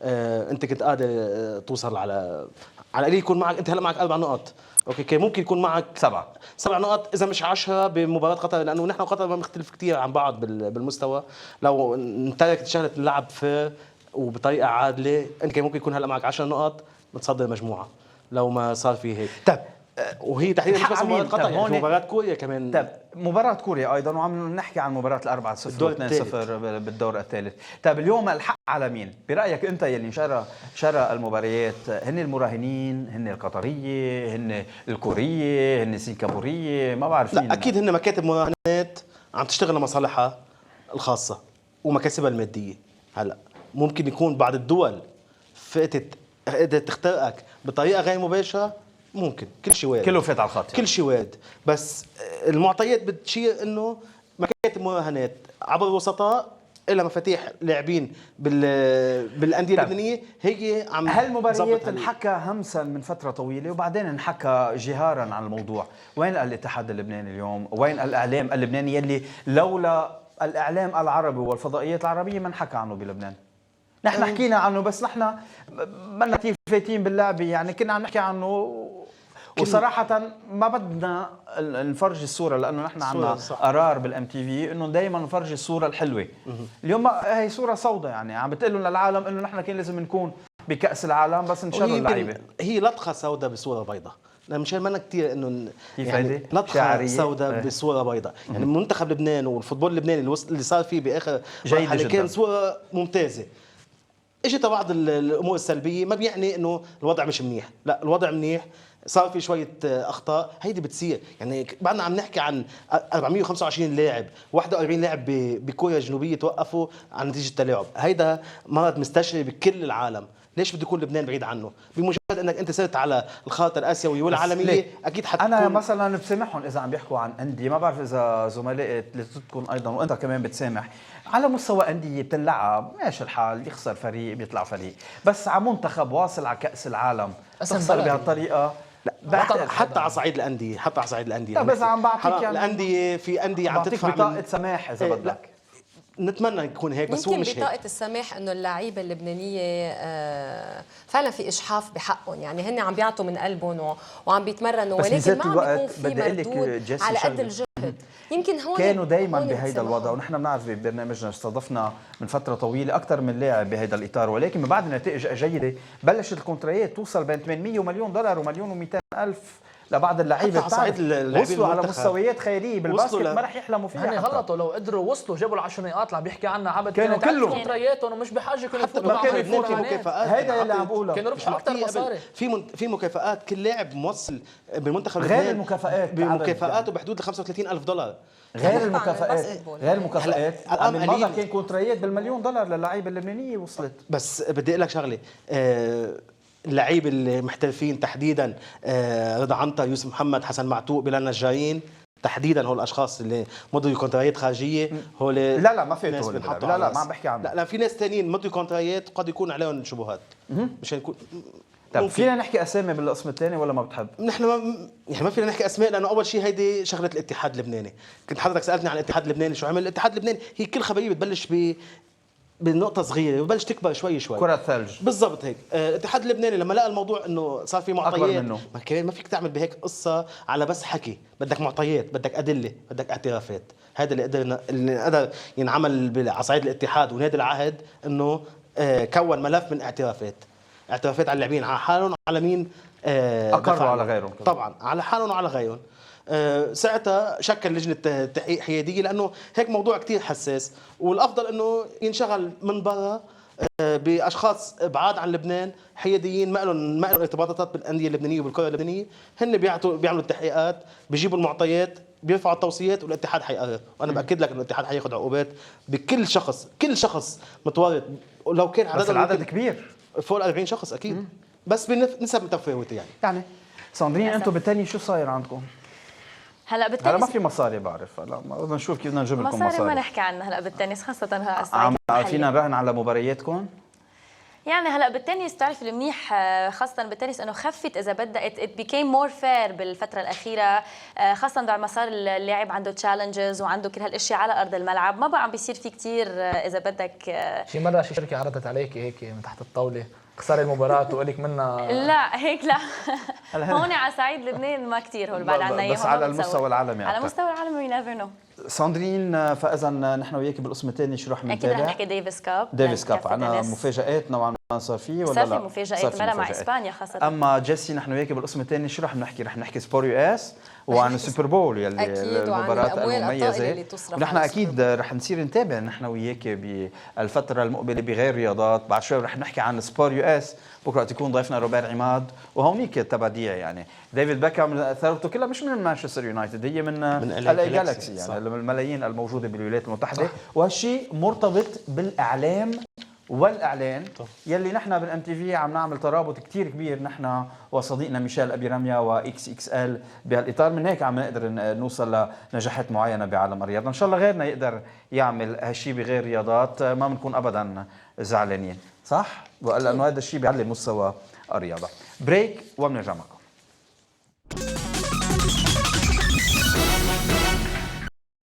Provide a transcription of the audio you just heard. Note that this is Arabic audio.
انت كنت قادر توصل على القليل يكون معك. انت هلا معك 4 نقط، اوكي كان ممكن يكون معك 7 نقط اذا مش 10 بمباراه قطر، لانه نحن وقطر ما بنختلف كثير عن بعض بالمستوى. لو انتركت شغله اللعب فير وبطريقه عادله، انت كان ممكن يكون هلا معك 10 نقط متصدر المجموعه لو ما صار في هيك. طب وهي تحديدا مش بس مباراه قطر، يعني مباراه كوريا كمان. طب مباراة كوريا ايضا، وعم نحكي عن مباراة 4-0 و2-0 بالدور الثالث. طب اليوم الحق على مين؟ برايك انت يلي شرى المباريات؟ هن المراهنين، هن القطريه، هن الكوريه، هن السنغافوريه، ما بعرف مين. لا اكيد هن مكاتب مراهنات عم تشتغل لمصالحها الخاصه ومكاسبها الماديه. هلا ممكن يكون بعض الدول قدرت تخترقك بطريقه غير مباشره، ممكن، كل شيء وارد، كله فات على الخط، كل شيء وارد. بس المعطيات بتشير انه مكاتب مراهنات عبر الوسطاء إلى مفاتيح لاعبين بالانديه اللبنانيه هي عم. هالمباريات انحكى همسا من فتره طويله وبعدين انحكى جهارا عن الموضوع. وين الاتحاد اللبناني اليوم؟ وين الاعلام اللبناني يلي لولا الاعلام العربي والفضائيات العربيه ما انحكى عنه بلبنان؟ نحن حكينا عنه بس نحن منا كثير فايتين باللعبه، يعني كنا عم نحكي عنه وصراحة ما بدنا نفرجي الصورة، لأنه نحن عندنا قرار بالام تي في إنه دائما نفرجي الصورة الحلوة. اليوم هي صورة سوداء، يعني عم بتقول لنا للعالم إنه نحن كان لازم نكون بكأس العالم بس نشروا اللعيبة. هي لطخة سوداء بصورة بيضاء، مشان ما كثير انه يعني لطخه سوداء بصوره بيضاء. يعني منتخب لبنان والفوتبول اللبناني اللي صار فيه باخر مرحله كان صوره ممتازه. اجت بعض الامور السلبيه، ما بيعني انه الوضع مش منيح، لا الوضع منيح، صار في شويه اخطاء، هيدي بتصير. يعني بعدنا عم نحكي عن 425 لاعب، 41 لاعب بكوريا الجنوبيه توقفوا عن نتيجه التلاعب. هيدا مرض مستشري بكل العالم. ليش بده يكون لبنان بعيد عنه؟ بمجرد انك انت صرت على الخارطه الاسيويه والعالميه اكيد حتكون. انا مثلا بسامحهم اذا عم بيحكوا عن انديه، ما بعرف اذا زملائي اللي ضدكم ايضا وانت كمان بتسامح، على مستوى انديه بتنلعب ماشي الحال، يخسر فريق بيطلع فريق، بس على منتخب واصل على كاس العالم تخسر بهالطريقه. لا حتى على صعيد الانديه، حتى على صعيد الانديه. طيب اذا عم بعطيك يعني الانديه، في انديه عم تدفع بطاقه سماح اذا بدك. نتمنى يكون هيك بس هو مش هيك. يمكن بطاقة السماح انه اللعيبة اللبنانية فعلا في اشحاف بحقهم، يعني هن عم بيعطوا من قلبهم وعم بيتمرنوا، ولكن ما عم بيكون في مردود على قد الجهد. يمكن هون كانوا دائما بهيدا الوضع، ونحن بنعرف ببرنامجنا استضفنا من فتره طويله اكثر من لاعب بهيدا الاطار، ولكن من بعد النتائج جيده بلشت الكونتريات توصل بين 800 ومليون دولار ومليون و200 الف لبعض اللعيبه. وصلوا على مستويات خياليه بالباسكت ما رح يحلموا فيها. هن غلطوا، لو قدروا وصلوا جابوا ال10 نقاط اللي عم بيحكي عنها عبد، كانوا كلهم كونترياتهم ومش بحاجه يكونوا يفوتوا معهم في مكافآت. هيدا اللي عم بقوله، كانوا ربحوا اكثر مصاري. في مكافآت كل لاعب موصل بالمنتخب غير المكافآت، بمكافآته بحدود ال 35 ألف دولار. غير المكافآت من ماذا كان كونتريات بالمليون دولار للعيبه اللبنانيه وصلت. بس بدي اقول لك شغله، اللعيبه المحترفين تحديدا رضا عنتر، يوسف محمد، حسن معتوق، بلال نجارين، تحديدا هول الاشخاص اللي مضوا كونترايات خارجيه. هول لا ما في لا ما عم بحكي عنه. لا في ناس ثانيين مضوا كونترايات قد يكون عليهم شبهات مشان يكون. طيب فينا نحكي اسامي بالقسم الثاني ولا ما بتحب؟ نحن ما فينا نحكي اسماء، لانه اول شيء هيدي شغله الاتحاد اللبناني. كنت حضرتك سالتني عن الاتحاد اللبناني شو عمل. الاتحاد اللبناني هي كل خبريه بتبلش بالنقطة صغيرة وبلش تكبر شوي شوي. كرة ثلج بالضبط هيك. الاتحاد اللبناني لما لقى الموضوع انه صار في معطيات، ما فيك تعمل بهيك قصة على بس حكي، بدك معطيات، بدك أدلة، بدك اعترافات. هذا اللي قدر ينعمل على صعيد الاتحاد ونادي العهد، انه كون ملف من اعترافات على اللاعبين، على حالهم وعلى مين اقروا على غيرهم. طبعا على حالهم وعلى غيرهم. ساعتها شكل لجنه تحقيق حياديه، لانه هيك موضوع كثير حساس، والافضل انه ينشغل من برا باشخاص بعاد عن لبنان، حياديين ما لهم ارتباطات بالانديه اللبنانيه وبالكره اللبنانيه. هن بيعملوا التحقيقات، بيجيبوا المعطيات، بيرفعوا التوصيات، والاتحاد حيقرر. وانا باكد لك انه الاتحاد حياخذ عقوبات بكل شخص، كل شخص متورط، ولو كان بس العدد كبير فوق 40 شخص اكيد. بس بنسب متفاوته. يعني ساندرين انتم بالتاني شو صاير عندكم؟ هلا بالتنس هلا ما في مصاري، بعرف. هلا بدنا نشوف كيف بدنا نجيب لكم مصاري. ما نحكي عنها هلا بالتنس، خاصة فينا نراهن على مبارياتكم. يعني هلا بالتنس بتعرف المنيح خاصه بالتنس انه خفت اذا بدها it became more fair بالفتره الاخيره، خاصه بعد ما صار اللاعب عنده تشالنجز وعنده كل هالاشياء على ارض الملعب، ما بقى عم بيصير في كثير اذا بدك شي مره شي شركه عرضت عليك هيك من تحت الطاوله خسر المباراه وقالك منها؟ لا هيك لا. هون على صعيد لبنان ما كثير هول بعد عنا بس على المستوى العالمي على مستوى العالمي وي نيفر نو. ساندرين، فاذا نحن وياك بالقسم الثاني شو رح اكيد نتابع؟ رح نحكي ديفيس كاب. ديفيس كاب عنا مفاجآت نوعا ما صار فيه ولا لا؟ صار في مفاجآت مع اسبانيا خاصة. اما جيسي نحن وياك بالقسم الثاني شو رح نحكي؟ رح نحكي سبور يو اس وعن السوبر بول يلي المباراة المميزة، ونحن اكيد رح نصير نتابع نحن وياك بالفترة المقبلة بغير رياضات. بعد شوي رح نحكي عن سبور يو اس، بكره تكون ضيفنا روبير عماد، وهونيك تباديع يعني ديفيد بيكهام ثروته كلها مش من مانشستر يونايتد، هي من الاي جالكسي يعني الملايين الموجودة بالولايات المتحدة، وهالشيء مرتبط بالاعلام والاعلان يلي نحن بالام تي في عم نعمل ترابط كثير كبير نحن وصديقنا ميشيل ابي رميا واكس اكس ال بهالاطار، من هيك عم نقدر نوصل لنجاحات معينه بعالم الرياضه. ان شاء الله غيرنا يقدر يعمل هالشيء بغير رياضات ما بنكون ابدا زعلانين، صح؟ لانه هذا الشيء بيعلي مستوى الرياضه. بريك وبنرجع معكم.